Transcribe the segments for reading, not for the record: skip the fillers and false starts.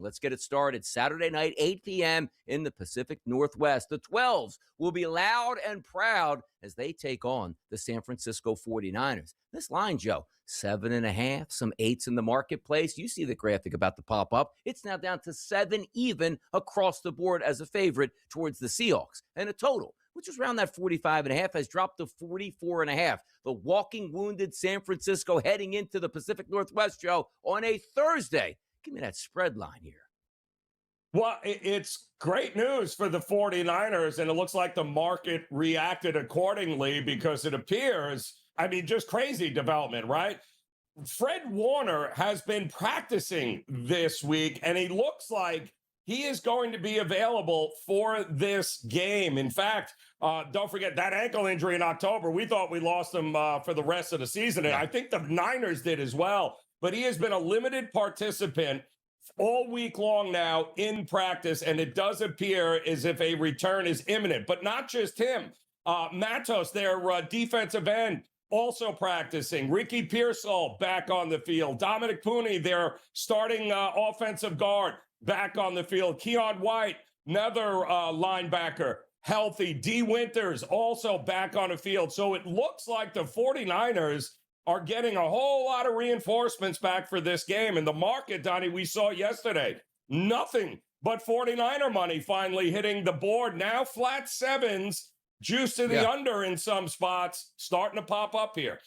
Let's get it started. Saturday night, 8 p.m. in the Pacific Northwest. The 12s will be loud and proud as they take on the San Francisco 49ers. This line, Joe, 7.5, some 8s in the marketplace. You see the graphic about to pop up. It's now down to 7 even across the board as a favorite towards the Seahawks. And a total, which was around that 45.5, has dropped to 44.5. The walking wounded San Francisco heading into the Pacific Northwest, Joe, on a Thursday. Give me that spread line here. Well, it's great news for the 49ers, and it looks like the market reacted accordingly because it appears, just crazy development, right? Fred Warner has been practicing this week, and he looks like he is going to be available for this game. In fact, don't forget that ankle injury in October. We thought we lost him for the rest of the season, and I think the Niners did as well. But he has been a limited participant all week long now in practice, and it does appear as if a return is imminent. But not just him. Matos, their defensive end, also practicing. Ricky Pearsall back on the field. Dominic Pooney, their starting offensive guard, back on the field. Keon White, another linebacker, healthy. D. Winters also back on the field. So it looks like the 49ers are getting a whole lot of reinforcements back for this game. And the market, Donnie, we saw yesterday, nothing but 49er money finally hitting the board. Now flat 7s, juice to the under in some spots, starting to pop up here.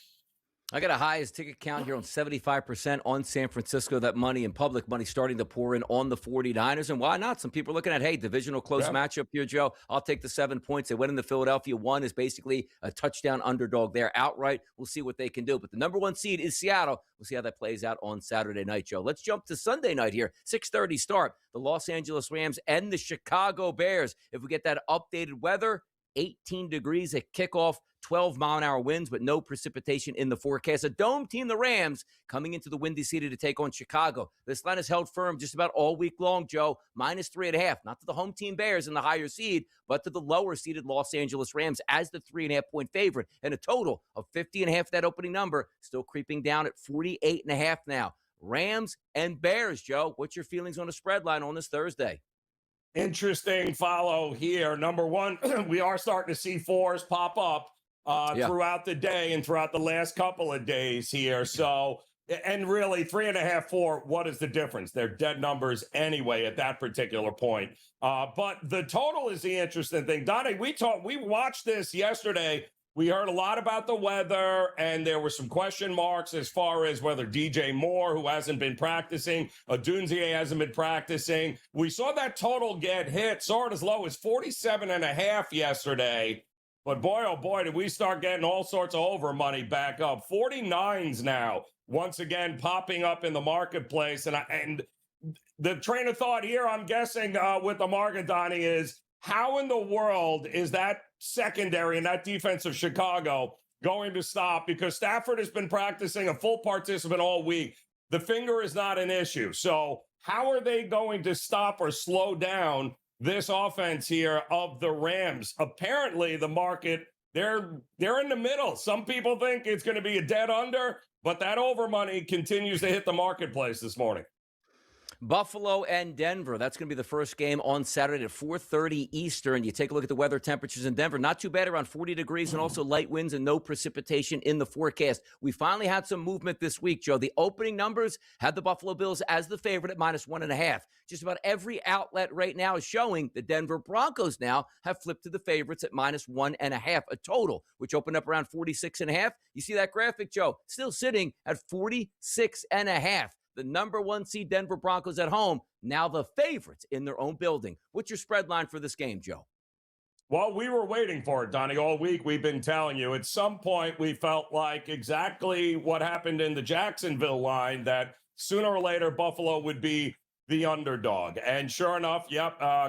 I got a highest ticket count here on 75% on San Francisco. That money and public money starting to pour in on the 49ers. And why not? Some people are looking at, hey, divisional close matchup here, Joe. I'll take the 7 points. They went into Philadelphia. 1 is basically a touchdown underdog there outright. We'll see what they can do. But the number 1 seed is Seattle. We'll see how that plays out on Saturday night, Joe. Let's jump to Sunday night here. 6:30 start. The Los Angeles Rams and the Chicago Bears. If we get that updated weather, 18 degrees at kickoff, 12-mile-an-hour winds, but no precipitation in the forecast. A dome team, the Rams, coming into the Windy City to take on Chicago. This line has held firm just about all week long, Joe. -3.5, not to the home team Bears in the higher seed, but to the lower-seeded Los Angeles Rams as the 3.5-point favorite. And a total of 50.5, that opening number, still creeping down at 48.5 now. Rams and Bears, Joe, what's your feelings on the spread line on this Thursday? Interesting follow here. Number one, we are starting to see 4s pop up throughout the day and throughout the last couple of days here. So, and really 3.5, 4, what is the difference? They're dead numbers anyway at that particular point. But the total is the interesting thing. Donnie, we watched this yesterday. We heard a lot about the weather, and there were some question marks as far as whether DJ Moore, who hasn't been practicing, Odunze hasn't been practicing. We saw that total get hit, saw it as low as 47.5 yesterday. But boy, oh boy, did we start getting all sorts of over money back up. 49s now, once again, popping up in the marketplace. And the train of thought here, I'm guessing, with the market, Donnie, is how in the world is that secondary and that defense of Chicago going to stop? Because Stafford has been practicing, a full participant all week. The finger is not an issue. So how are they going to stop or slow down this offense here of the Rams? Apparently, the market, they're in the middle. Some people think it's going to be a dead under, but that over money continues to hit the marketplace this morning. Buffalo and Denver. That's going to be the first game on Saturday at 4:30 Eastern. You take a look at the weather temperatures in Denver. Not too bad, around 40 degrees, and also light winds and no precipitation in the forecast. We finally had some movement this week, Joe. The opening numbers had the Buffalo Bills as the favorite at -1.5. Just about every outlet right now is showing the Denver Broncos now have flipped to the favorites at -1.5, a total, which opened up around 46.5. You see that graphic, Joe? Still sitting at 46.5. The number 1 seed Denver Broncos at home, now the favorites in their own building. What's your spread line for this game, Joe? Well, we were waiting for it, Donnie. All week we've been telling you. At some point, we felt like exactly what happened in the Jacksonville line, that sooner or later Buffalo would be the underdog. And sure enough,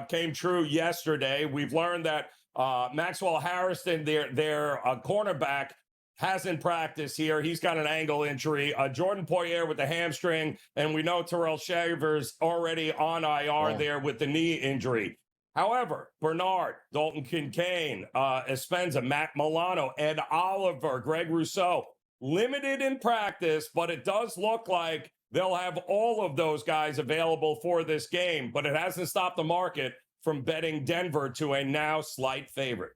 came true yesterday. We've learned that Maxwell Harrison, their cornerback, hasn't practiced here. He's got an ankle injury. Jordan Poyer with the hamstring, and we know Terrell Shavers already on IR there with the knee injury. However, Bernard, Dalton Kincaid, Espenza, Matt Milano, Ed Oliver, Greg Rousseau, limited in practice, but it does look like they'll have all of those guys available for this game, but it hasn't stopped the market from betting Denver to a now slight favorite.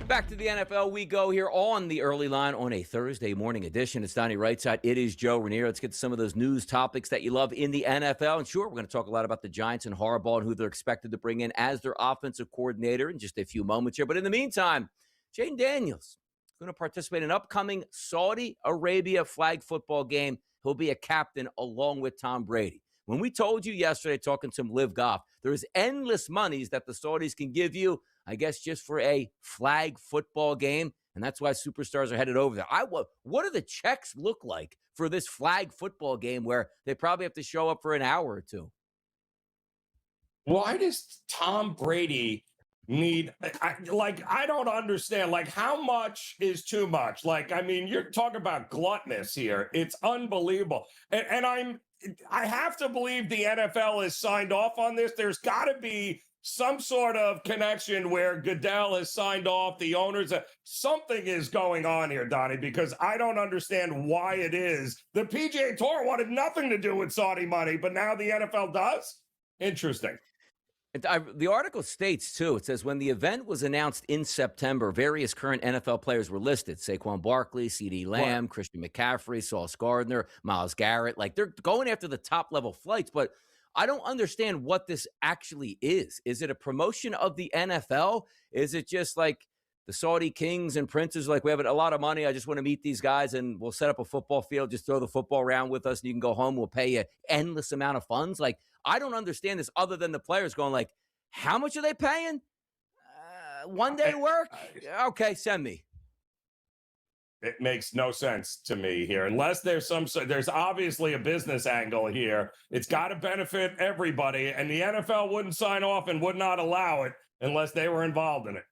Back to the NFL we go here on the early line on a Thursday morning edition. It's Donnie Rightside. It is Joe Ranier. Let's get to some of those news topics that you love in the NFL. And sure, we're going to talk a lot about the Giants and Harbaugh and who they're expected to bring in as their offensive coordinator in just a few moments here. But in the meantime, Jane Daniels is going to participate in an upcoming Saudi Arabia flag football game. He'll be a captain along with Tom Brady. When we told you yesterday, talking some live golf, there's endless monies that the Saudis can give you, I guess, just for a flag football game. And that's why superstars are headed over there. What do the checks look like for this flag football game where they probably have to show up for an hour or two? Why does Tom Brady need, I don't understand. Like, how much is too much? Like, I mean, you're talking about gluttonous here. It's unbelievable. And I have to believe the NFL has signed off on this. There's got to be some sort of connection where Goodell has signed off, the owners. Something is going on here, Donnie, because I don't understand why it is. The PGA Tour wanted nothing to do with Saudi money, but now the NFL does? Interesting. The article states, too, it says when the event was announced in September, various current NFL players were listed. Saquon Barkley, CeeDee Lamb, Christian McCaffrey, Sauce Gardner, Myles Garrett. Like, they're going after the top-level flights, but I don't understand what this actually is. Is it a promotion of the NFL? Is it just like the Saudi kings and princes, like, we have a lot of money, I just want to meet these guys, and we'll set up a football field, just throw the football around with us, and you can go home, we'll pay you endless amount of funds? Like, I don't understand this other than the players going like, how much are they paying? 1 day work? Okay, send me. It makes no sense to me here, unless there's there's obviously a business angle here. It's got to benefit everybody, and the NFL wouldn't sign off and would not allow it unless they were involved in it.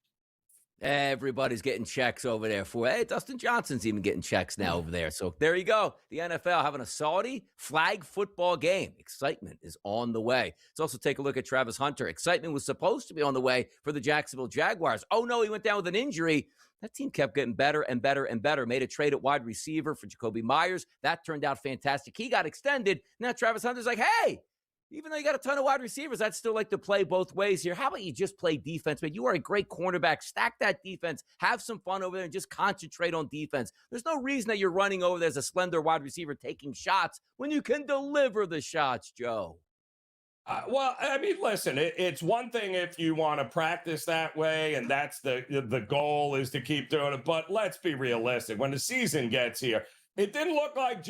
Everybody's getting checks over there for it. Hey, Dustin Johnson's even getting checks now over there. So there you go. The NFL having a Saudi flag football game. Excitement is on the way. Let's also take a look at Travis Hunter. Excitement was supposed to be on the way for the Jacksonville Jaguars. Oh, no, he went down with an injury. That team kept getting better and better and better. Made a trade at wide receiver for Jacoby Myers. That turned out fantastic. He got extended. Now Travis Hunter's like, hey, even though you got a ton of wide receivers, I'd still like to play both ways here. How about you just play defense, man? You are a great cornerback. Stack that defense. Have some fun over there and just concentrate on defense. There's no reason that you're running over there as a slender wide receiver taking shots when you can deliver the shots, Joe. Well, I mean, listen, it's one thing if you want to practice that way, and that's the goal is to keep doing it. But let's be realistic. When the season gets here, it didn't look like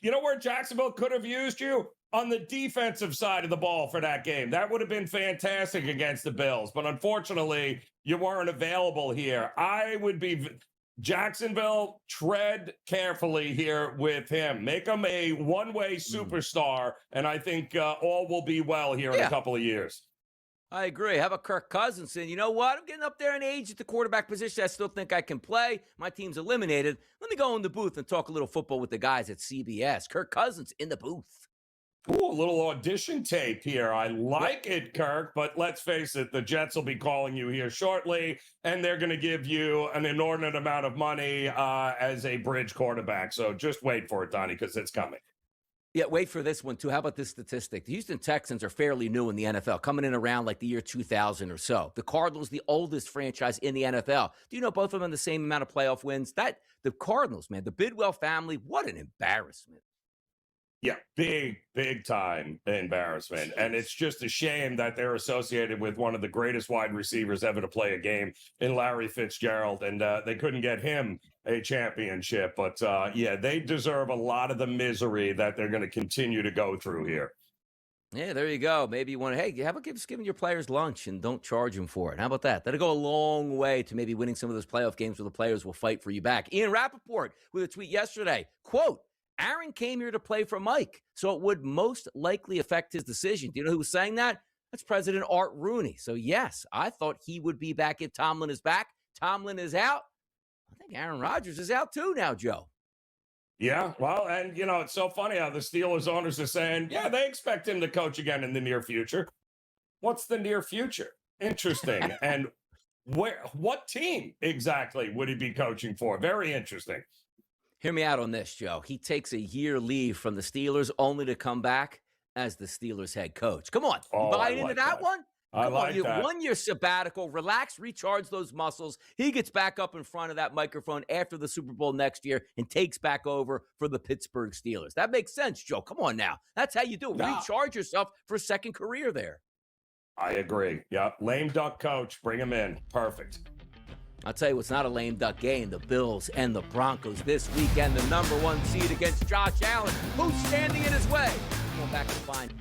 you know where Jacksonville could have used you? On the defensive side of the ball for that game. That would have been fantastic against the Bills. But unfortunately, you weren't available here. I would be Jacksonville, tread carefully here with him. Make him a one-way superstar, and I think all will be well here in a couple of years. I agree. How about Kirk Cousins saying, you know what? I'm getting up there in age at the quarterback position. I still think I can play. My team's eliminated. Let me go in the booth and talk a little football with the guys at CBS. Kirk Cousins in the booth. Ooh, a little audition tape here. I like it, Kirk, but let's face it, the Jets will be calling you here shortly, and they're going to give you an inordinate amount of money as a bridge quarterback. So just wait for it, Donnie, because it's coming. Yeah, wait for this one, too. How about this statistic? The Houston Texans are fairly new in the NFL, coming in around like the year 2000 or so. The Cardinals, the oldest franchise in the NFL. Do you know both of them have the same amount of playoff wins? The Cardinals, man, the Bidwell family, what an embarrassment. Yeah, big time embarrassment. And it's just a shame that they're associated with one of the greatest wide receivers ever to play a game in Larry Fitzgerald. And they couldn't get him a championship. But yeah, they deserve a lot of the misery that they're going to continue to go through here. Yeah, there you go. Maybe you want to, hey, how about just giving your players lunch and don't charge them for it? How about that? That'll go a long way to maybe winning some of those playoff games where the players will fight for you back. Ian Rappaport with a tweet yesterday, quote, Aaron came here to play for Mike, so it would most likely affect his decision. Do you know who was saying that? That's President Art Rooney. So, yes, I thought he would be back if Tomlin is back. Tomlin is out. I think Aaron Rodgers is out too now, Joe. Yeah, well, and, you know, it's so funny how the Steelers owners are saying, yeah, they expect him to coach again in the near future. What's the near future? Interesting. And what team exactly would he be coaching for? Very interesting. Hear me out on this, Joe. He takes a year leave from the Steelers only to come back as the Steelers head coach. Come on. You Oh, I buying into like that that. one? I Come on, like you that. 1 year sabbatical, relax, recharge those muscles. He gets back up in front of that microphone after the Super Bowl next year and takes back over for the Pittsburgh Steelers. That makes sense, Joe. Come on now. That's how you do it. Nah. Recharge yourself for a second career there. I agree. Yep. Lame duck coach. Bring him in. Perfect. I'll tell you what's not a lame duck game. The Bills and the Broncos this weekend. The number 1 seed against Josh Allen. Who's standing in his way? Going back to find.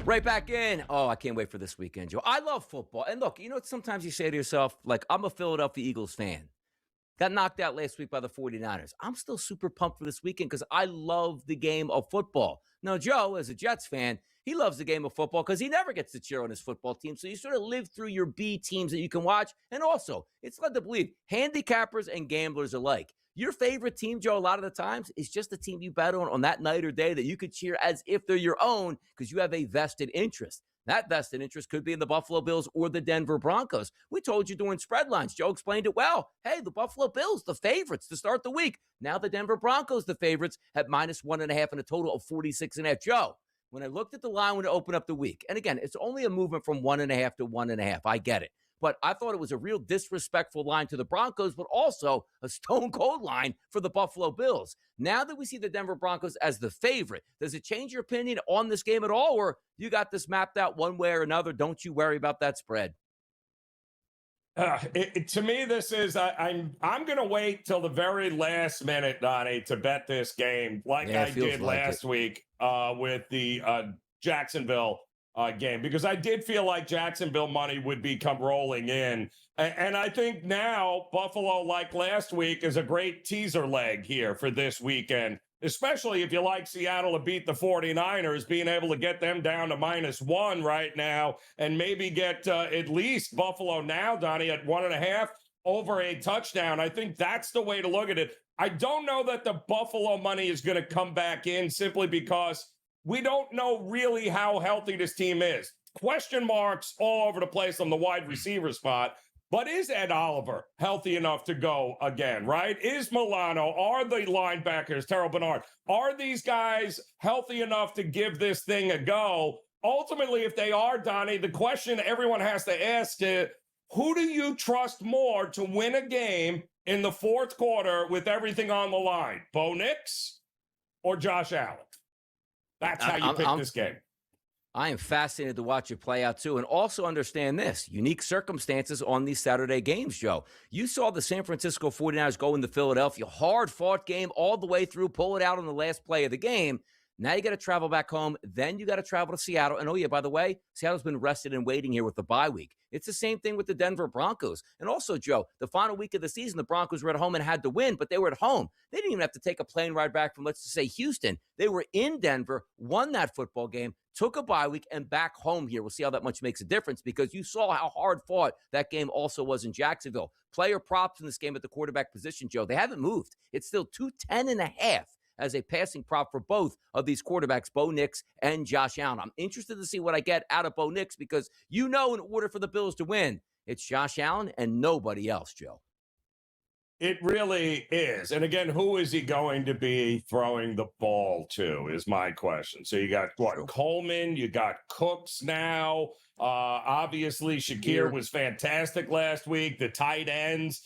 Right back in. Oh, I can't wait for this weekend, Joe. I love football. And look, you know, sometimes you say to yourself, like, I'm a Philadelphia Eagles fan. Got knocked out last week by the 49ers. I'm still super pumped for this weekend because I love the game of football. Now, Joe, as a Jets fan, he loves the game of football because he never gets to cheer on his football team. So you sort of live through your B teams that you can watch. And also, it's led to believe handicappers and gamblers alike. Your favorite team, Joe, a lot of the times is just the team you bet on that night or day that you could cheer as if they're your own because you have a vested interest. That vested interest could be in the Buffalo Bills or the Denver Broncos. We told you during spread lines. Joe explained it well. Hey, the Buffalo Bills, the favorites to start the week. Now the Denver Broncos, the favorites at -1.5 and a total of 46.5. Joe, when I looked at the line when it opened up the week, and again, it's only a movement from 1.5 to 1.5. I get it. But I thought it was a real disrespectful line to the Broncos, but also a stone cold line for the Buffalo Bills. Now that we see the Denver Broncos as the favorite, does it change your opinion on this game at all? Or you got this mapped out one way or another? Don't you worry about that spread. To me, this is I'm going to wait till the very last minute, Donnie, to bet this game like I did last week with the Jacksonville game, because I did feel like Jacksonville money would come rolling in. And I think now Buffalo, like last week, is a great teaser leg here for this weekend, especially if you like Seattle to beat the 49ers, being able to get them down to -1 right now and maybe get at least Buffalo now, Donnie, at 1.5 over a touchdown. I think that's the way to look at it. I don't know that the Buffalo money is going to come back in simply because we don't know really how healthy this team is. Question marks all over the place on the wide receiver spot. But is Ed Oliver healthy enough to go again, right? Is Milano, are the linebackers, Terrell Bernard, are these guys healthy enough to give this thing a go? Ultimately, if they are, Donnie, the question everyone has to ask is, who do you trust more to win a game in the fourth quarter with everything on the line? Bo Nix or Josh Allen? That's how you pick this game. I am fascinated to watch it play out, too, and also understand this. Unique circumstances on these Saturday games, Joe. You saw the San Francisco 49ers go into Philadelphia, hard-fought game all the way through, pull it out on the last play of the game. Now you got to travel back home. Then you got to travel to Seattle. And, oh, yeah, by the way, Seattle's been rested and waiting here with the bye week. It's the same thing with the Denver Broncos. And also, Joe, the final week of the season, the Broncos were at home and had to win, but they were at home. They didn't even have to take a plane ride back from, let's just say, Houston. They were in Denver, won that football game, took a bye week, and back home here. We'll see how that much makes a difference because you saw how hard fought that game also was in Jacksonville. Player props in this game at the quarterback position, Joe. They haven't moved. It's still 210.5 as a passing prop for both of these quarterbacks, Bo Nix and Josh Allen. I'm interested to see what I get out of Bo Nix because you know in order for the Bills to win, it's Josh Allen and nobody else, Joe. It really is. And again, who is he going to be throwing the ball to is my question. So you got Coleman, you got Cooks now. Obviously, Shakir was fantastic last week. The tight ends.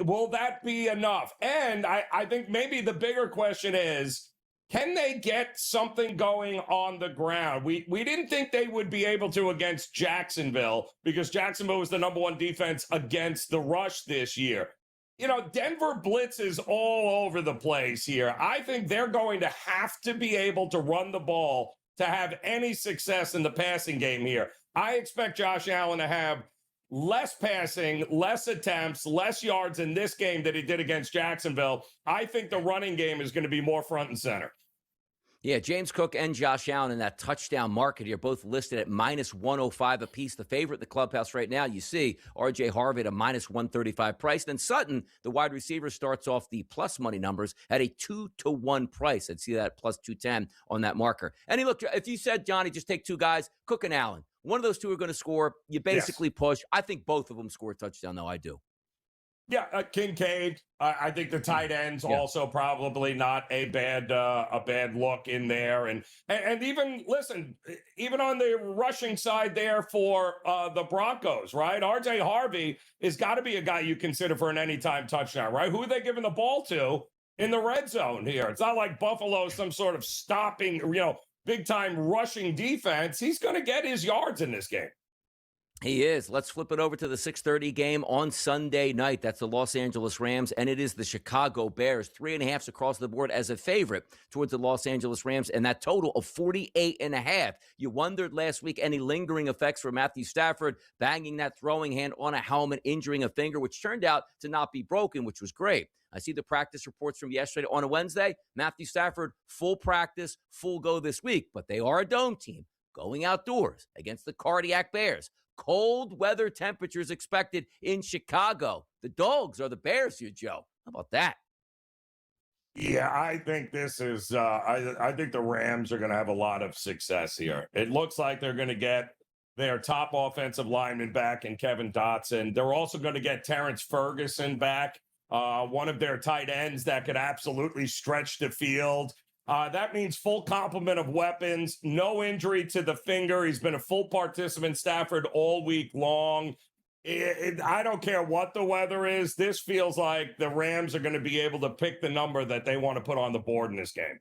Will that be enough? And I think maybe the bigger question is, can they get something going on the ground? We didn't think they would be able to against Jacksonville because Jacksonville was the #1 defense against the rush this year. You know, Denver blitzes all over the place here. I think they're going to have to be able to run the ball to have any success in the passing game here. I expect Josh Allen to have less passing, less attempts, less yards in this game than he did against Jacksonville. I think the running game is going to be more front and center. Yeah, James Cook and Josh Allen in that touchdown market here, both listed at -105 apiece. The favorite in the clubhouse right now, you see R.J. Harvey at a -135 price. Then Sutton, the wide receiver, starts off the plus money numbers at a 2-to-1 price. I'd see that plus 210 on that marker. And look, if you said, Johnny, just take two guys, Cook and Allen, one of those two are going to score. You basically push. I think both of them score a touchdown, though. I do. Yeah, Kincaid. I think the tight ends also probably not a bad look in there, and even listen, even on the rushing side there for the Broncos, right? R.J. Harvey has got to be a guy you consider for an anytime touchdown, right? Who are they giving the ball to in the red zone here? It's not like Buffalo, some sort of stopping, big time rushing defense. He's going to get his yards in this game. He is. Let's flip it over to the 6:30 game on Sunday night. That's the Los Angeles Rams, and it is the Chicago Bears. 3.5 across the board as a favorite towards the Los Angeles Rams, and that total of 48.5. You wondered last week any lingering effects for Matthew Stafford banging that throwing hand on a helmet, injuring a finger, which turned out to not be broken, which was great. I see the practice reports from yesterday on a Wednesday. Matthew Stafford, full practice, full go this week, but they are a dome team going outdoors against the Cardiac Bears. Cold weather temperatures expected in Chicago. The Dogs are the Bears here, Joe. How about that? Yeah, I think this is, I think the Rams are going to have a lot of success here. It looks like they're going to get their top offensive lineman back in Kevin Dotson. They're also going to get Terrence Ferguson back, one of their tight ends that could absolutely stretch the field. That means full complement of weapons, no injury to the finger. He's been a full participant, Stafford, all week long. I don't care what the weather is. This feels like the Rams are going to be able to pick the number that they want to put on the board in this game.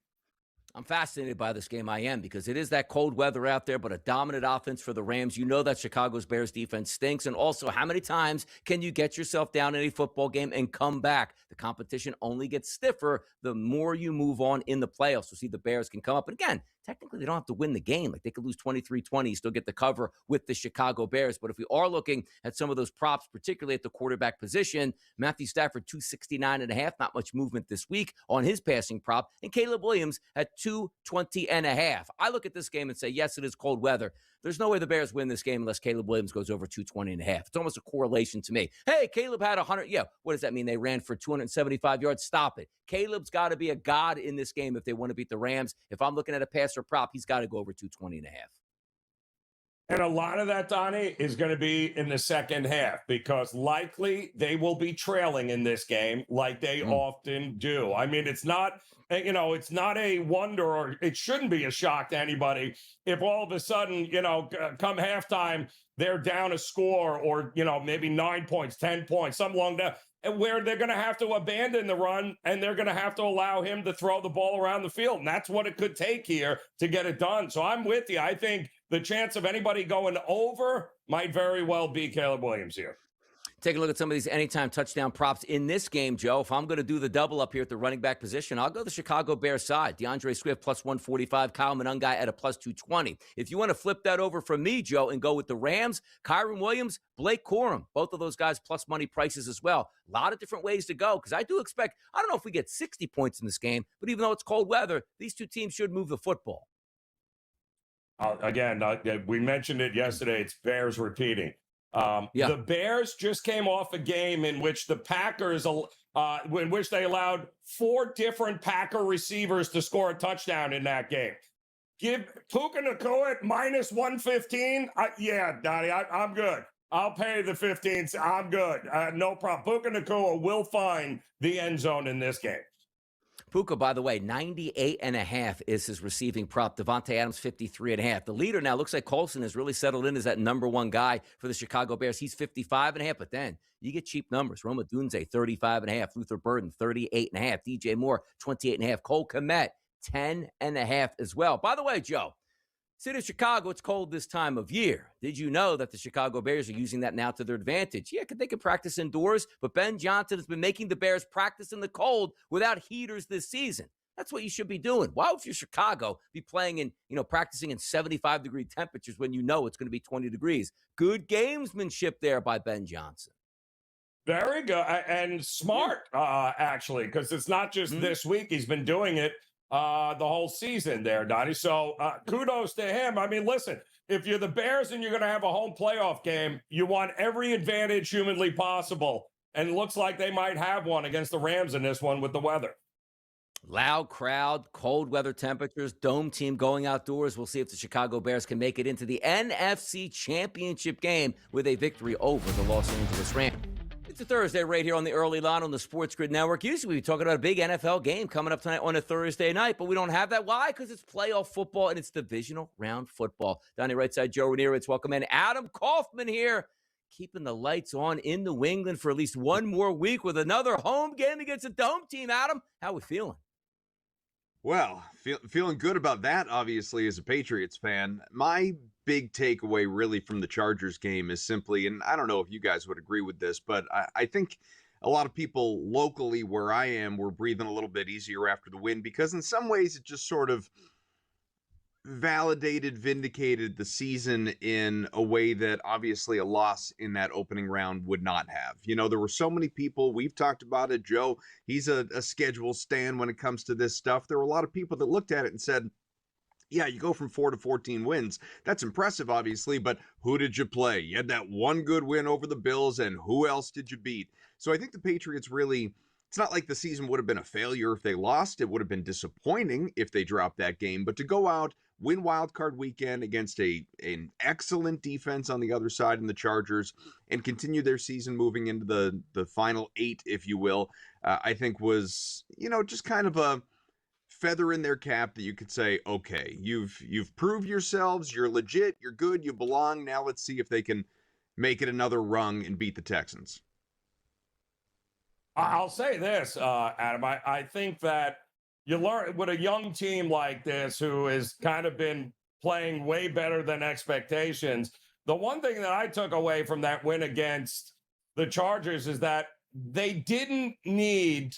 I'm fascinated by this game. I am, because it is that cold weather out there, but a dominant offense for the Rams. You know that Chicago's Bears defense stinks. And also, how many times can you get yourself down in a football game and come back? The competition only gets stiffer the more you move on in the playoffs. So see, the Bears can come up. And again, technically, they don't have to win the game. Like, they could lose 23-20, still get the cover with the Chicago Bears. But if we are looking at some of those props, particularly at the quarterback position, Matthew Stafford, 269.5, not much movement this week on his passing prop. And Caleb Williams at 220.5. I look at this game and say, yes, it is cold weather. There's no way the Bears win this game unless Caleb Williams goes over 220.5. It's almost a correlation to me. Hey, Caleb had 100. Yeah, what does that mean? They ran for 275 yards. Stop it. Caleb's got to be a god in this game if they want to beat the Rams. If I'm looking at a passer prop, he's got to go over 220.5. And a lot of that, Donnie, is going to be in the second half because likely they will be trailing in this game like they often do. I mean, it's not, it's not a wonder, or it shouldn't be a shock to anybody if all of a sudden, come halftime, they're down a score or, maybe 9 points, 10 points, something along that, where they're going to have to abandon the run and they're going to have to allow him to throw the ball around the field. And that's what it could take here to get it done. So I'm with you. I think the chance of anybody going over might very well be Caleb Williams here. Take a look at some of these anytime touchdown props in this game, Joe. If I'm going to do the double up here at the running back position, I'll go the Chicago Bears side. DeAndre Swift plus 145, Kyle Monangai at a plus 220. If you want to flip that over from me, Joe, and go with the Rams, Kyron Williams, Blake Corum, both of those guys plus money prices as well. A lot of different ways to go because I do expect, I don't know if we get 60 points in this game, but even though it's cold weather, these two teams should move the football. Again, we mentioned it yesterday. It's Bears repeating. The Bears just came off a game in which the Packers, in which they allowed 4 different Packer receivers to score a touchdown in that game. Give Puka Nacua at minus 115. Yeah, Donnie, I'm good. I'll pay the 15. I'm good. No problem. Puka Nacua will find the end zone in this game. Puka, by the way, 98.5 is his receiving prop. Devontae Adams, 53.5. The leader now looks like Colson has really settled in as that number one guy for the Chicago Bears. He's 55.5, but then you get cheap numbers. Roma Dunze, 35.5. Luther Burden, 38.5. DJ Moore, 28.5. Cole Kmet, 10.5 as well. By the way, Joe, City of Chicago, it's cold this time of year. Did you know that the Chicago Bears are using that now to their advantage? Yeah, they can practice indoors, but Ben Johnson has been making the Bears practice in the cold without heaters this season. That's what you should be doing. Why would you, Chicago, be playing in, practicing in 75-degree temperatures when you know it's going to be 20 degrees? Good gamesmanship there by Ben Johnson. Very good and smart, actually, because it's not just this week. He's been doing it the whole season there, Donnie. So kudos to him. I mean, listen, if you're the Bears and you're going to have a home playoff game, you want every advantage humanly possible. And it looks like they might have one against the Rams in this one with the weather. Loud crowd, cold weather temperatures, dome team going outdoors. We'll see if the Chicago Bears can make it into the NFC Championship game with a victory over the Los Angeles Rams. It's a Thursday right here on the Early Line on the SportsGrid Network. Usually we're talking about a big NFL game coming up tonight on a Thursday night, but we don't have that. Why? Because it's playoff football and it's divisional round football. Down the right side, Joe Ramirez. Welcome in. Adam Kaufman here, keeping the lights on in New England for at least one more week with another home game against a dome team. Adam, how we feeling? Well, feeling good about that, obviously, as a Patriots fan. My big takeaway really from the Chargers game is simply, and I don't know if you guys would agree with this, but I think a lot of people locally where I am were breathing a little bit easier after the win, because in some ways it just sort of vindicated the season in a way that obviously a loss in that opening round would not have. You know, there were so many people, we've talked about it, Joe, he's a schedule stan when it comes to this stuff. There were a lot of people that looked at it and said, yeah, you go from 4 to 14 wins. That's impressive, obviously, but who did you play? You had that one good win over the Bills, and who else did you beat? So I think the Patriots really, it's not like the season would have been a failure if they lost. It would have been disappointing if they dropped that game, but to go out, win Wild Card Weekend against an excellent defense on the other side in the Chargers, and continue their season moving into the final 8, if you will, I think was, you know, just kind of a feather in their cap that you could say, okay, you've proved yourselves, you're legit, you're good, you belong. Now let's see if they can make it another rung and beat the Texans. I'll say this, Adam. I think that you learn with a young team like this who has kind of been playing way better than expectations. The one thing that I took away from that win against the Chargers is that they didn't need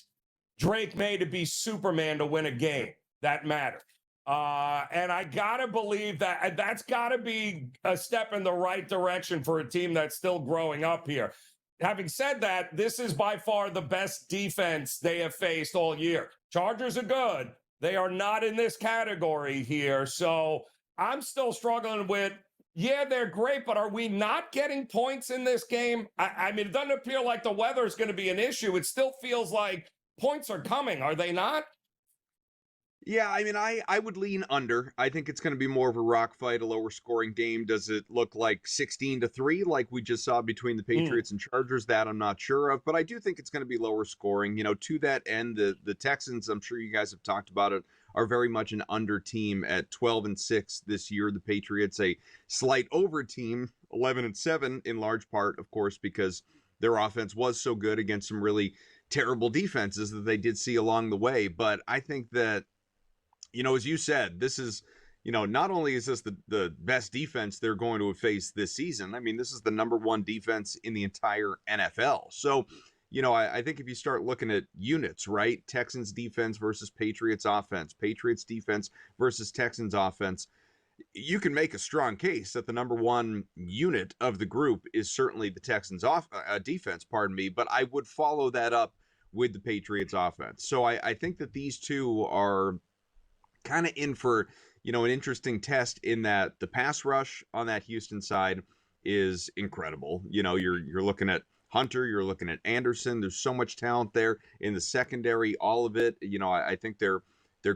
Drake May to be Superman to win a game that mattered. And I got to believe that that's got to be a step in the right direction for a team that's still growing up here. Having said that, this is by far the best defense they have faced all year. Chargers are good. They are not in this category here. So I'm still struggling with, yeah, they're great, but are we not getting points in this game? I mean, it doesn't appear like the weather is going to be an issue. It still feels like points are coming. Are they not? Yeah, I mean, I would lean under. I think it's going to be more of a rock fight, a lower scoring game. Does it look like 16-3 like we just saw between the Patriots and Chargers? That I'm not sure of, but I do think it's going to be lower scoring. You know, to that end, the Texans, I'm sure you guys have talked about it, are very much an under team at 12-6 this year. The Patriots, a slight over team, 11-7, in large part, of course, because their offense was so good against some really terrible defenses that they did see along the way. But I think that, you know, as you said, this is, you know, not only is this the best defense they're going to face this season, I mean, this is the number one defense in the entire NFL. So, you know, I think if you start looking at units, right, Texans defense versus Patriots offense, Patriots defense versus Texans offense, you can make a strong case that the number one unit of the group is certainly the Texans defense, but I would follow that up with the Patriots offense. So I think that these two are kind of in for, you know, an interesting test in that the pass rush on that Houston side is incredible. You know, you're looking at Hunter, you're looking at Anderson. There's so much talent there in the secondary, all of it. You know, I think there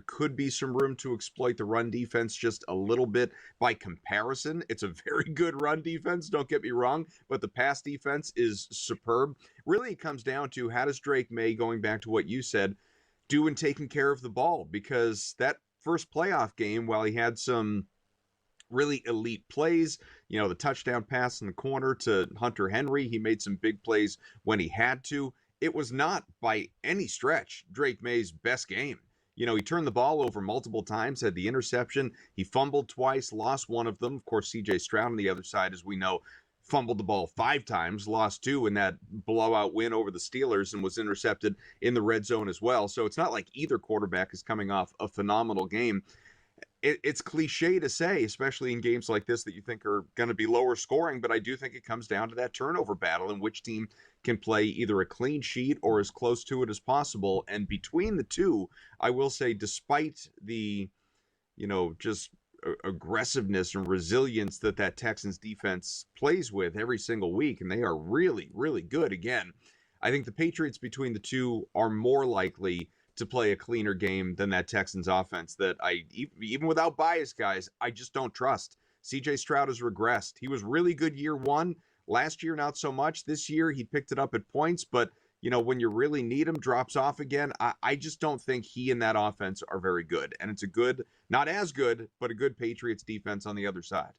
could be some room to exploit the run defense just a little bit. By comparison, it's a very good run defense, don't get me wrong, but the pass defense is superb. Really, it comes down to how does Drake May, going back to what you said, do in taking care of the ball? Because that first playoff game, while he had some really elite plays, you know, the touchdown pass in the corner to Hunter Henry, he made some big plays when he had to. It was not by any stretch Drake May's best game. You know, he turned the ball over multiple times, had the interception. He fumbled twice, lost one of them. Of course, C.J. Stroud on the other side, as we know, fumbled the ball 5 times, lost 2 in that blowout win over the Steelers, and was intercepted in the red zone as well. So it's not like either quarterback is coming off a phenomenal game. It's cliche to say, especially in games like this, that you think are going to be lower scoring, but I do think it comes down to that turnover battle and which team can play either a clean sheet or as close to it as possible. And between the two, I will say, despite the, you know, just aggressiveness and resilience that Texans defense plays with every single week, and they are really, really good again, I think the Patriots between the two are more likely to play a cleaner game than that Texans offense that even without bias, guys, I just don't trust. CJ Stroud has regressed. He was really good year one. Last year, not so much. This year, he picked it up at points, but when you really need him, drops off again. I just don't think he and that offense are very good. And it's a good, not as good, but a good Patriots defense on the other side.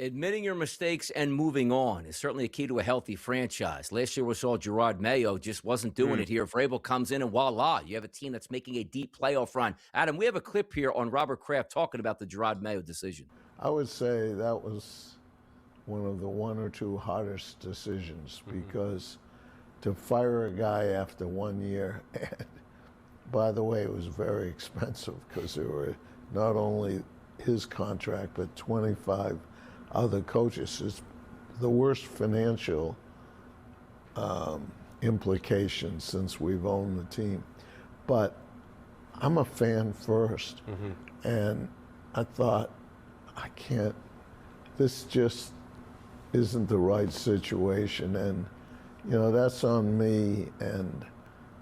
Admitting your mistakes and moving on is certainly a key to a healthy franchise. Last year we saw Jerod Mayo just wasn't doing it here. Vrabel comes in and voila, you have a team that's making a deep playoff run. Adam, we have a clip here on Robert Kraft talking about the Jerod Mayo decision. I would say that was one of the one or two hardest decisions because to fire a guy after 1 year, and by the way, it was very expensive because there were not only his contract but 25 other coaches. It's the worst financial implications since we've owned the team. But I'm a fan first, and I thought, this just isn't the right situation, and that's on me, and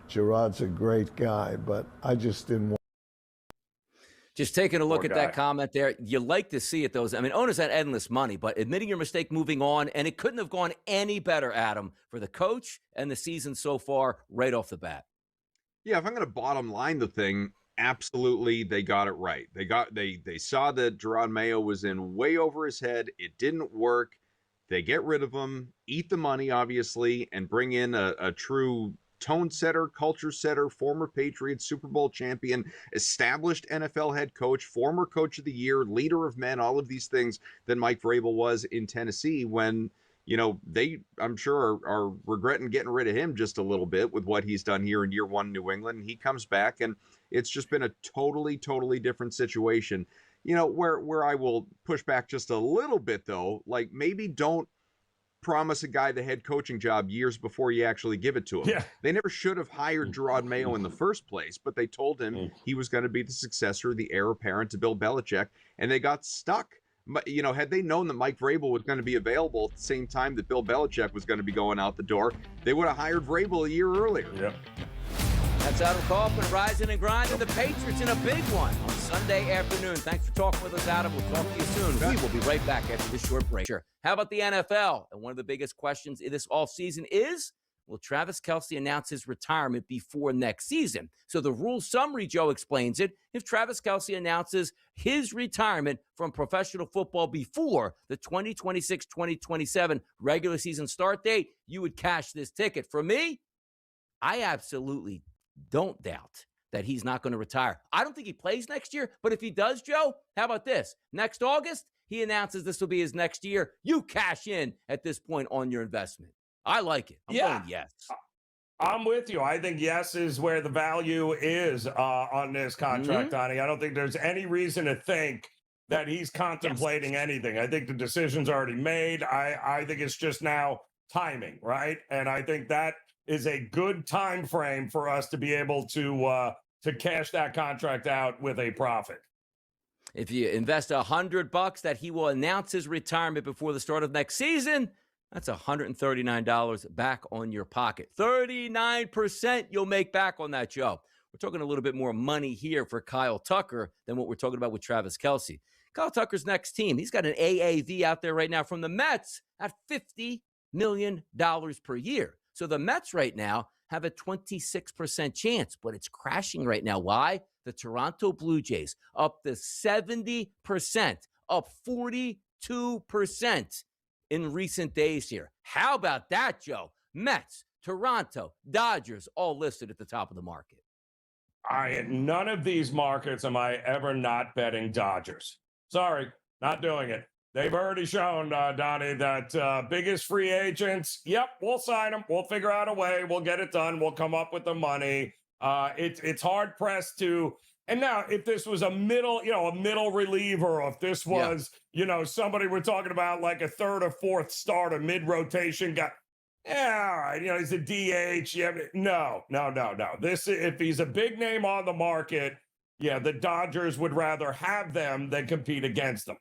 Jerod's a great guy, but I just didn't want. Just taking a look at that comment there, you like to see it, though. I mean, owners had endless money, but admitting your mistake, moving on, and it couldn't have gone any better, Adam, for the coach and the season so far right off the bat. Yeah, if I'm going to bottom line the thing, absolutely, they got it right. They saw that Jerod Mayo was in way over his head. It didn't work. They get rid of him, eat the money, obviously, and bring in a true tone setter, culture setter, former Patriots, Super Bowl champion, established NFL head coach, former coach of the year, leader of men, all of these things that Mike Vrabel was in Tennessee when, they, I'm sure, are regretting getting rid of him just a little bit with what he's done here in year one in New England. And he comes back, and it's just been a totally, totally different situation. Where I will push back just a little bit, though, like maybe don't promise a guy the head coaching job years before you actually give it to him. Yeah. They never should have hired Jerod Mayo in the first place, but they told him he was going to be the successor, the heir apparent to Bill Belichick, and they got stuck. But, had they known that Mike Vrabel was going to be available at the same time that Bill Belichick was going to be going out the door, they would have hired Vrabel a year earlier. Yep. That's Adam Kaufman, rising and grinding the Patriots in a big one on Sunday afternoon. Thanks for talking with us, Adam. We'll talk to you soon. We will be right back after this short break. Sure. How about the NFL? And one of the biggest questions in this offseason is, will Travis Kelce announce his retirement before next season? So the rule summary, Joe explains it. If Travis Kelce announces his retirement from professional football before the 2026-2027 regular season start date, you would cash this ticket. For me, I absolutely don't doubt that he's not going to retire. I don't think he plays next year, but if he does, Joe, how about this? Next August, he announces this will be his next year. You cash in at this point on your investment. I like it. I'm going yes. I'm with you. I think yes is where the value is on this contract, Donnie. I don't think there's any reason to think that he's contemplating anything. I think the decision's already made. I think it's just now timing, right? And I think that is a good time frame for us to be able to cash that contract out with a profit. If you invest $100 that he will announce his retirement before the start of next season, that's $139 back on your pocket. 39% you'll make back on that, Joe. We're talking a little bit more money here for Kyle Tucker than what we're talking about with Travis Kelce. Kyle Tucker's next team, he's got an AAV out there right now from the Mets at $50 million per year. So the Mets right now have a 26% chance, but it's crashing right now. Why? The Toronto Blue Jays up to 70%, up 42% in recent days here. How about that, Joe? Mets, Toronto, Dodgers, all listed at the top of the market. None of these markets am I ever not betting Dodgers. Sorry, not doing it. They've already shown, Donnie, that biggest free agents, yep, we'll sign them. We'll figure out a way. We'll get it done. We'll come up with the money. It's hard pressed to. And now, if this was a middle reliever, or if this was, somebody we're talking about like a third or fourth starter, mid-rotation guy, yeah, all right, he's a DH. Yeah, no. If he's a big name on the market, yeah, the Dodgers would rather have them than compete against them.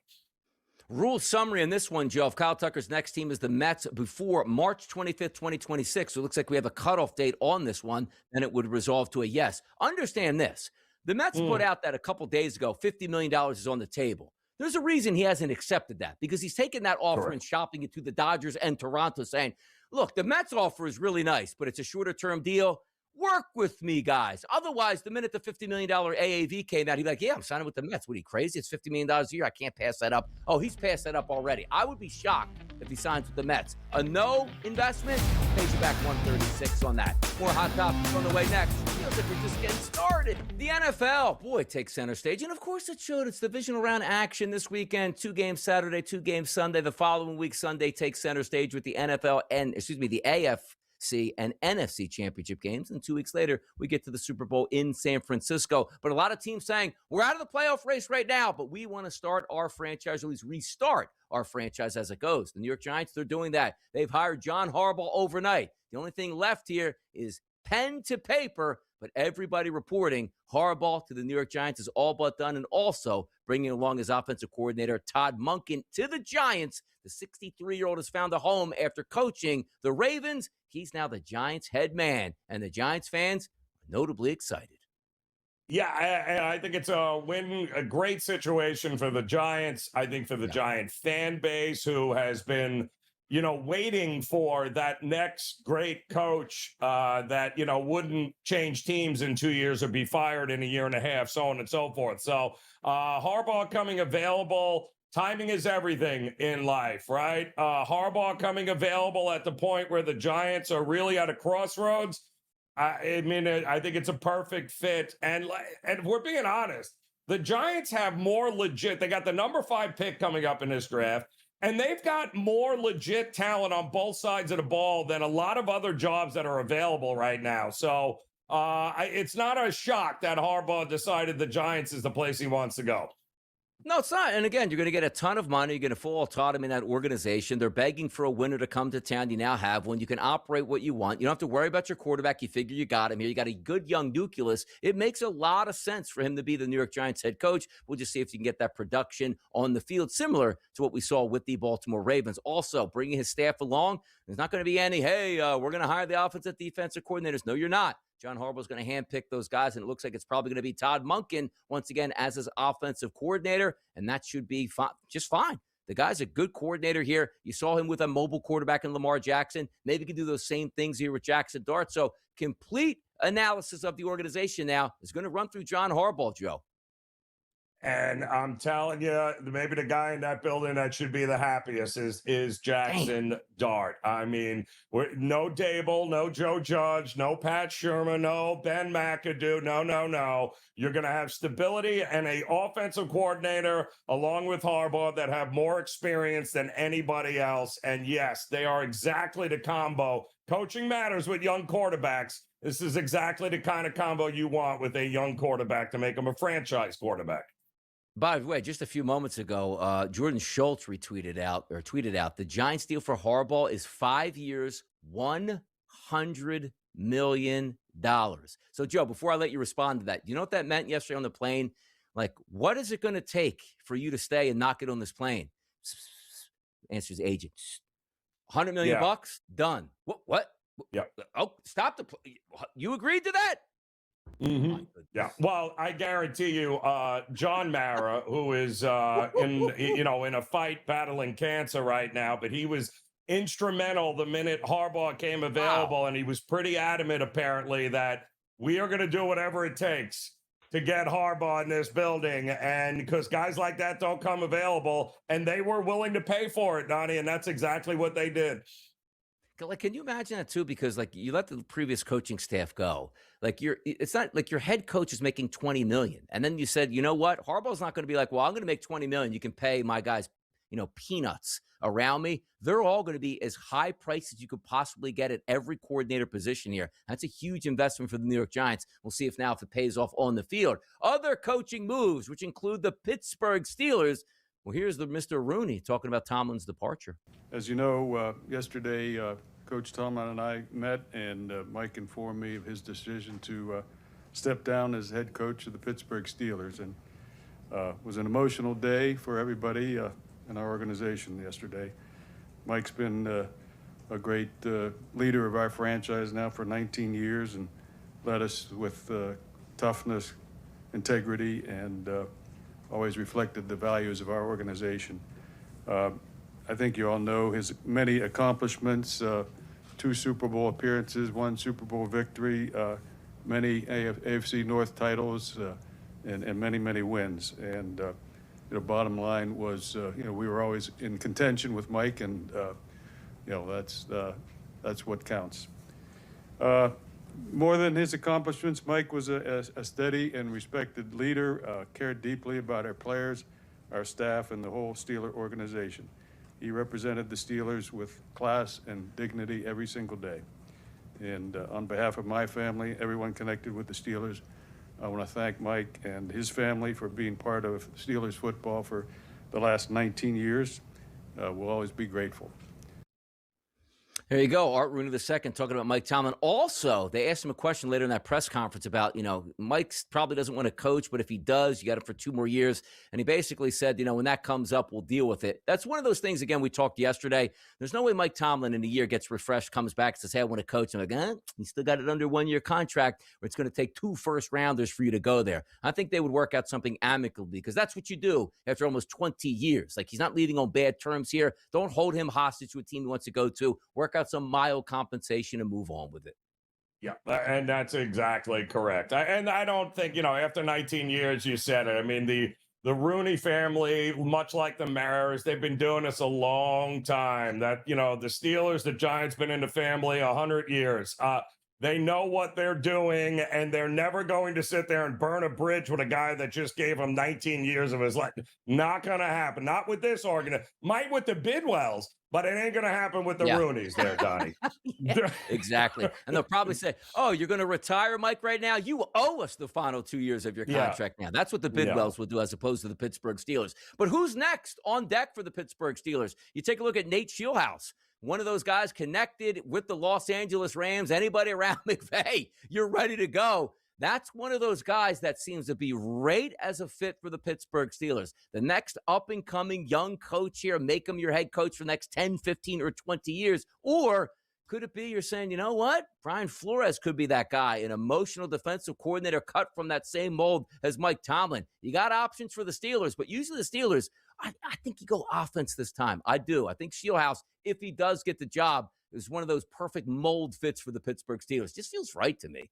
Rule summary on this one, Joe. If Kyle Tucker's next team is the Mets before March 25th, 2026, so it looks like we have a cutoff date on this one, then it would resolve to a yes. Understand this. The Mets put out that a couple days ago, $50 million is on the table. There's a reason he hasn't accepted that, because he's taken that offer Correct. and shopping it to the Dodgers and Toronto, saying, look, the Mets offer is really nice, but it's a shorter-term deal. Work with me, guys. Otherwise, the minute the $50 million AAV came out, he'd be like, yeah, I'm signing with the Mets. What are you, crazy? It's $50 million a year. I can't pass that up. Oh, he's passed that up already. I would be shocked if he signs with the Mets. A no investment pays you back 136 on that. More hot topics on the way next. Feels like we're just getting started. The NFL, boy, takes center stage. And of course it should. It's divisional round action this weekend. 2 games Saturday, 2 games Sunday. The following week, Sunday takes center stage with the the AFC and NFC championship games. And 2 weeks later, we get to the Super Bowl in San Francisco. But a lot of teams saying, we're out of the playoff race right now, but we want to start our franchise, or at least restart our franchise as it goes. The New York Giants, they're doing that. They've hired John Harbaugh overnight. The only thing left here is pen to paper, but everybody reporting Harbaugh to the New York Giants is all but done, and also bringing along his offensive coordinator, Todd Monken, to the Giants. The 63-year-old has found a home after coaching the Ravens. He's now the Giants' head man, and the Giants fans are notably excited. Yeah, I think it's a great situation for the Giants. I think for the Giant fan base, who has been, waiting for that next great coach that, wouldn't change teams in 2 years or be fired in a year and a half, so on and so forth. So Harbaugh coming available. Timing is everything in life, right? Harbaugh coming available at the point where the Giants are really at a crossroads. I think it's a perfect fit. And if we're being honest, the Giants have more legit. They got the number 5 pick coming up in this draft, and they've got more legit talent on both sides of the ball than a lot of other jobs that are available right now. So it's not a shock that Harbaugh decided the Giants is the place he wants to go. No, it's not. And again, you're going to get a ton of money. You're going to full autonomy in that organization. They're begging for a winner to come to town. You now have one. You can operate what you want. You don't have to worry about your quarterback. You figure you got him here. You got a good young nucleus. It makes a lot of sense for him to be the New York Giants head coach. We'll just see if you can get that production on the field, similar to what we saw with the Baltimore Ravens. Also, bringing his staff along. There's not going to be any, hey, we're going to hire the offensive defensive coordinators. No, you're not. John Harbaugh is going to handpick those guys, and it looks like it's probably going to be Todd Monken once again as his offensive coordinator, and that should be just fine. The guy's a good coordinator here. You saw him with a mobile quarterback in Lamar Jackson. Maybe he can do those same things here with Jackson Dart. So complete analysis of the organization now is going to run through John Harbaugh, Joe. And I'm telling you, maybe the guy in that building that should be the happiest is Jackson Dart. I mean, no Dable, no Joe Judge, no Pat Shermer, no Ben McAdoo. No. You're going to have stability and an offensive coordinator along with Harbaugh that have more experience than anybody else. And yes, they are exactly the combo. Coaching matters with young quarterbacks. This is exactly the kind of combo you want with a young quarterback to make him a franchise quarterback. By the way, just a few moments ago, Jordan Schultz tweeted out, the Giants deal for Harbaugh is 5 years, $100 million. So, Joe, before I let you respond to that, you know what that meant yesterday on the plane? Like, what is it going to take for you to stay and not get on this plane? Answers agent. $100 million bucks? Done. What? Yeah. Oh, stop you agreed to that? Mm-hmm. Yeah. Well, I guarantee you, John Mara, who is in a fight battling cancer right now, but he was instrumental the minute Harbaugh came available, and he was pretty adamant, apparently, that we are going to do whatever it takes to get Harbaugh in this building, and because guys like that don't come available, and they were willing to pay for it, Donnie, and that's exactly what they did. Like, can you imagine that too? Because like you let the previous coaching staff go. Like it's not like your head coach is making $20 million, and then you said, you know what, Harbaugh's not going to be like, well, I'm going to make $20 million. You can pay my guys, peanuts around me. They're all going to be as high priced as you could possibly get at every coordinator position here. That's a huge investment for the New York Giants. We'll see if it pays off on the field. Other coaching moves, which include the Pittsburgh Steelers. Well, here's the Mr. Rooney talking about Tomlin's departure. As you know, yesterday, Coach Tomlin and I met, and Mike informed me of his decision to step down as head coach of the Pittsburgh Steelers. And it was an emotional day for everybody in our organization yesterday. Mike's been a great leader of our franchise now for 19 years and led us with toughness, integrity, and always reflected the values of our organization. I think you all know his many accomplishments, 2 Super Bowl appearances, 1 Super Bowl victory, many AFC North titles, and many, many wins. And bottom line was, we were always in contention with Mike, and that's what counts. More than his accomplishments, Mike was a steady and respected leader, cared deeply about our players, our staff, and the whole Steeler organization. He represented the Steelers with class and dignity every single day. And on behalf of my family, everyone connected with the Steelers, I want to thank Mike and his family for being part of Steelers football for the last 19 years. We'll always be grateful. There you go. Art Rooney II talking about Mike Tomlin. Also, they asked him a question later in that press conference about, Mike probably doesn't want to coach, but if he does, you got him for 2 more years. And he basically said, when that comes up, we'll deal with it. That's one of those things, again, we talked yesterday. There's no way Mike Tomlin in a year gets refreshed, comes back, says, hey, I want to coach. I'm like, you still got it under 1-year contract, or it's going to take 2 first-rounders for you to go there. I think they would work out something amicably, because that's what you do after almost 20 years. Like, he's not leaving on bad terms here. Don't hold him hostage to a team he wants to go to. Work out some mild compensation and move on with it. Yeah, and that's exactly correct. And I don't think, after 19 years, you said it. I mean, the Rooney family, much like the Maras, they've been doing this a long time. That, the Steelers, the Giants, been in the family 100 years. They know what they're doing, and they're never going to sit there and burn a bridge with a guy that just gave them 19 years of his life. Not going to happen. Not with this organization. Might with the Bidwells, but it ain't going to happen with the Rooneys there, Donnie. Exactly. And they'll probably say, oh, you're going to retire, Mike, right now? You owe us the final 2 years of your contract now. That's what the Bidwells will do as opposed to the Pittsburgh Steelers. But who's next on deck for the Pittsburgh Steelers? You take a look at Nate Shieldhouse. One of those guys connected with the Los Angeles Rams. Anybody around McVay, you're ready to go. That's one of those guys that seems to be right as a fit for the Pittsburgh Steelers. The next up-and-coming young coach here, make him your head coach for the next 10, 15, or 20 years. Or could it be you're saying, you know what? Brian Flores could be that guy, an emotional defensive coordinator cut from that same mold as Mike Tomlin. You got options for the Steelers, but usually the Steelers, I think you go offense this time. I do. I think Shieldhouse, if he does get the job, is one of those perfect mold fits for the Pittsburgh Steelers. Just feels right to me.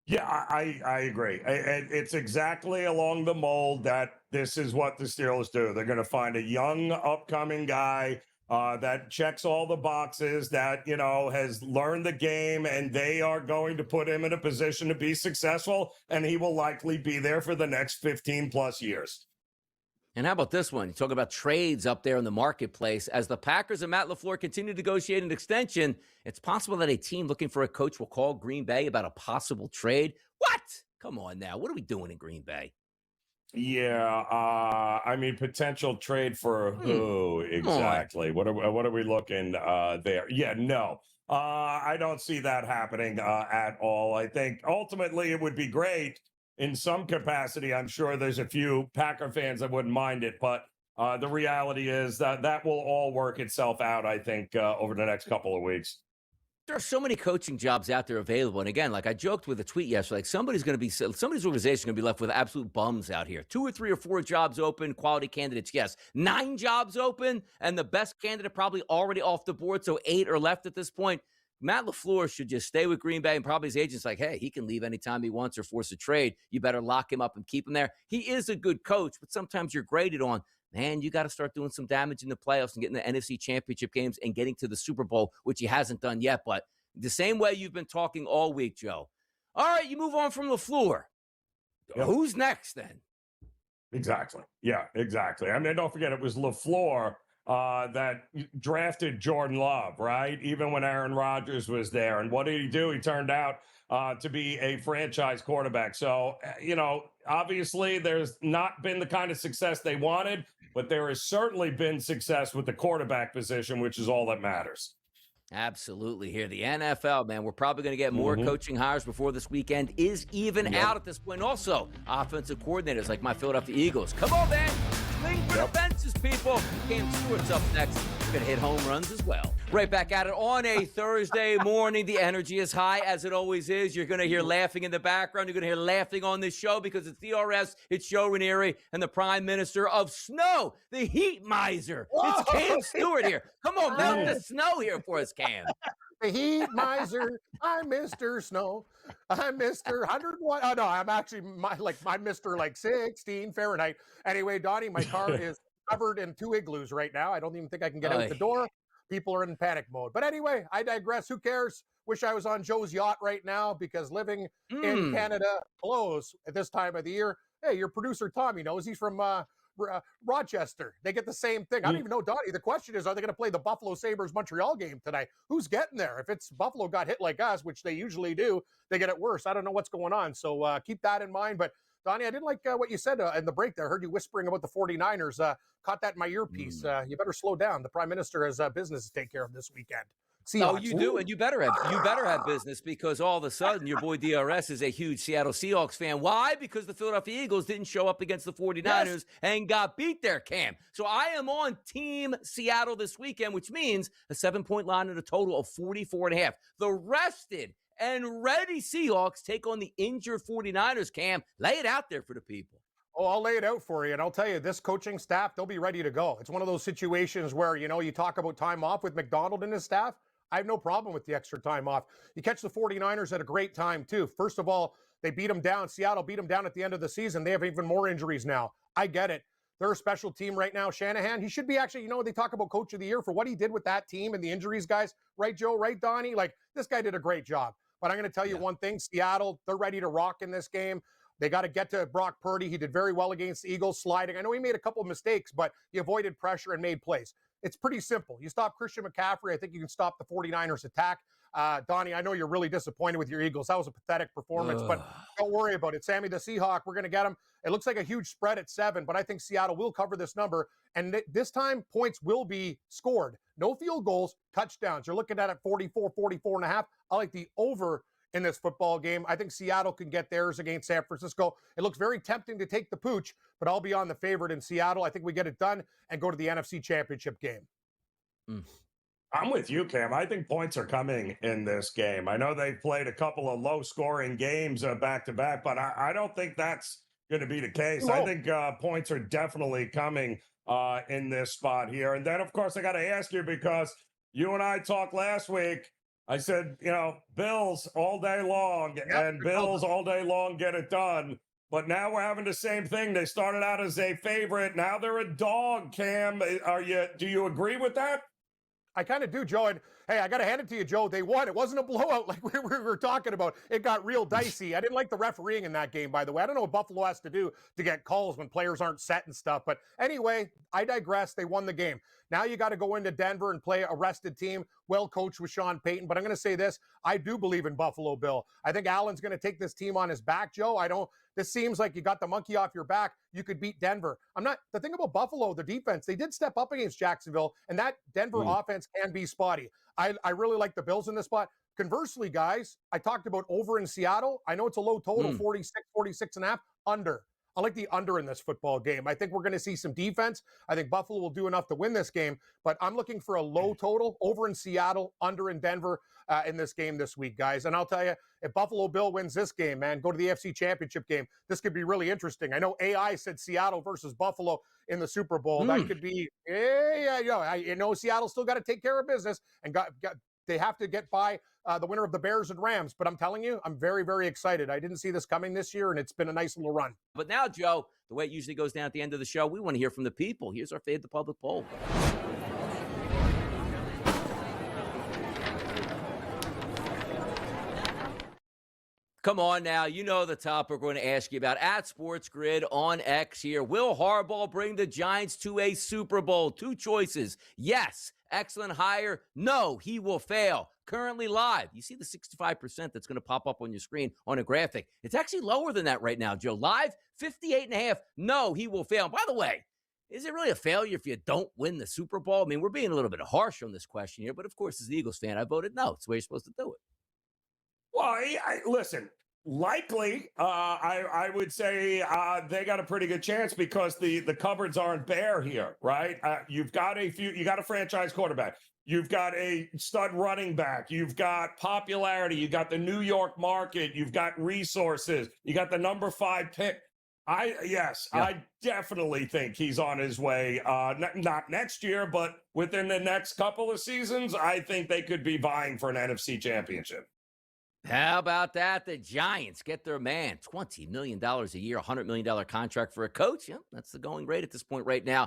Yeah, I agree. It's exactly along the mold that this is what the Steelers do. They're going to find a young, upcoming guy that checks all the boxes, that, has learned the game, and they are going to put him in a position to be successful, and he will likely be there for the next 15 plus years. And how about this one? You talk about trades up there in the marketplace. As the Packers and Matt LaFleur continue to negotiate an extension, it's possible that a team looking for a coach will call Green Bay about a possible trade. What? Come on now. What are we doing in Green Bay? Yeah, potential trade for who exactly? What are we looking there? Yeah, no. I don't see that happening at all. I think ultimately it would be great in some capacity. I'm sure there's a few Packer fans that wouldn't mind it, but the reality is that will all work itself out, I think, over the next couple of weeks. There are so many coaching jobs out there available. And again, like I joked with a tweet yesterday, like somebody's organization is going to be left with absolute bums out here. 2 or 3 or 4 jobs open, quality candidates, yes. 9 jobs open, and the best candidate probably already off the board, so 8 are left at this point. Matt LaFleur should just stay with Green Bay, and probably his agent's like, hey, he can leave anytime he wants or force a trade. You better lock him up and keep him there. He is a good coach, but sometimes you're graded on, man, you got to start doing some damage in the playoffs and getting the NFC Championship games and getting to the Super Bowl, which he hasn't done yet. But the same way you've been talking all week, Joe. All right, you move on from LaFleur. Yep. Who's next then? Exactly. Yeah, exactly. Don't forget, it was LaFleur that drafted Jordan Love, right? Even when Aaron Rodgers was there. And what did he do? He turned out to be a franchise quarterback. So, obviously there's not been the kind of success they wanted, but there has certainly been success with the quarterback position, which is all that matters. Absolutely. Here, the NFL, man, we're probably going to get more coaching hires before this weekend is even out at this point. Also, offensive coordinators like my Philadelphia Eagles. Come on, man. Swing for the fences, people. Cam Stewart's up next. going to hit home runs as well. Right back at it on a Thursday morning. The energy is high, as it always is. You're going to hear laughing in the background. You're going to hear laughing on this show because it's DRS, it's Joe Ranieri, and the Prime Minister of Snow, the heat miser. Whoa! It's Cam Stewart here. Come on, melt the snow here for us, Cam. The heat miser. I'm Mr. Snow. I'm Mr. 101. Oh, no, I'm actually I'm Mr. 16 Fahrenheit. Anyway, Donnie, my car is covered in 2 igloos right now. I don't even think I can get out the door. People are in panic mode. But anyway, I digress. Who cares? Wish I was on Joe's yacht right now because living in Canada blows at this time of the year. Hey, your producer, Tommy, knows he's from Rochester. They get the same thing. I don't even know, Donnie. The question is, are they going to play the Buffalo Sabres Montreal game tonight? Who's getting there? If it's Buffalo got hit like us, which they usually do, they get it worse. I don't know what's going on. So keep that in mind. But Donnie, I didn't like what you said in the break there. I heard you whispering about the 49ers. Caught that in my earpiece. You better slow down. The Prime Minister has business to take care of this weekend. Oh, you do, and you better have business because all of a sudden your boy DRS is a huge Seattle Seahawks fan. Why? Because the Philadelphia Eagles didn't show up against the 49ers and got beat there, Cam. So I am on Team Seattle this weekend, which means a 7-point line and a total of 44.5. The rested and ready Seahawks take on the injured 49ers, Cam. Lay it out there for the people. Oh, I'll lay it out for you. And I'll tell you, this coaching staff, they'll be ready to go. It's one of those situations where, you talk about time off with McDonald and his staff. I have no problem with the extra time off. You catch the 49ers at a great time, too. First of all, they beat them down. Seattle beat them down at the end of the season. They have even more injuries now. I get it. They're a special team right now. Shanahan, he should be actually, they talk about Coach of the Year for what he did with that team and the injuries, guys. Right, Joe? Right, Donnie? This guy did a great job. But I'm going to tell you one thing. Seattle, they're ready to rock in this game. They got to get to Brock Purdy. He did very well against the Eagles, sliding. I know he made a couple of mistakes, but he avoided pressure and made plays. It's pretty simple. You stop Christian McCaffrey, I think you can stop the 49ers attack. Donnie, I know you're really disappointed with your Eagles. That was a pathetic performance, but don't worry about it. Sammy the Seahawk, we're going to get him. It looks like a huge spread at 7, but I think Seattle will cover this number. And this time, points will be scored. No field goals, touchdowns. You're looking at it 44, 44.5. I like the over in this football game. I think Seattle can get theirs against San Francisco. It looks very tempting to take the pooch, but I'll be on the favorite in Seattle. I think we get it done and go to the NFC Championship game. I'm with you, Cam. I think points are coming in this game. I know they've played a couple of low-scoring games back-to-back, but I don't think that's going to be the case. I think points are definitely coming in this spot here. And then, of course, I got to ask you because you and I talked last week. I said, Bills all day long, and Bills all day long get it done. But now we're having the same thing. They started out as a favorite. Now they're a dog, Cam. Do you agree with that? I kind of do, Joe. And hey, I got to hand it to you, Joe. They won. It wasn't a blowout like we were talking about. It got real dicey. I didn't like the refereeing in that game, by the way. I don't know what Buffalo has to do to get calls when players aren't set and stuff. But anyway, I digress. They won the game. Now you got to go into Denver and play a rested team, well coached with Sean Payton. But I'm going to say this. I do believe in Buffalo, Bill. I think Allen's going to take this team on his back, Joe. This seems like you got the monkey off your back. You could beat Denver. The thing about Buffalo, the defense, they did step up against Jacksonville, and that Denver offense can be spotty. I really like the Bills in this spot. Conversely, guys, I talked about over in Seattle. I know it's a low total, 46.5, under. I like the under in this football game. I think we're going to see some defense. I think Buffalo will do enough to win this game, but I'm looking for a low total over in Seattle, under in Denver in this game this week, guys. And I'll tell you, if Buffalo Bill wins this game, man, go to the AFC Championship game. This could be really interesting. I know AI said Seattle versus Buffalo in the Super Bowl. That could be, Seattle still got to take care of business and they have to get by the winner of the Bears and Rams. But I'm telling you, I'm very, very excited. I didn't see this coming this year, and it's been a nice little run. But now, Joe, the way it usually goes down at the end of the show, we want to hear from the people. Here's our Fade the Public poll. Come on now, you know the topic we're going to ask you about at SportsGrid on X here. Will Harbaugh bring the Giants to a Super Bowl? 2 choices. Yes, excellent hire. No, he will fail. Currently live. You see the 65% that's going to pop up on your screen on a graphic. It's actually lower than that right now, Joe. Live, 58.5. No, he will fail. By the way, is it really a failure if you don't win the Super Bowl? I mean, we're being a little bit harsh on this question here, but of course, as an Eagles fan, I voted no. It's the way you're supposed to do it. Well, listen, Likely, I would say they got a pretty good chance because the cupboards aren't bare here, right? You got a franchise quarterback, you've got a stud running back, you've got popularity, you got the New York market, you've got resources, you got the number 5 pick. I definitely think he's on his way. Not next year, but within the next couple of seasons, I think they could be vying for an NFC championship. How about that? The Giants get their man, $20 million a year, $100 million contract for a coach. Yeah, that's the going rate at this point right now.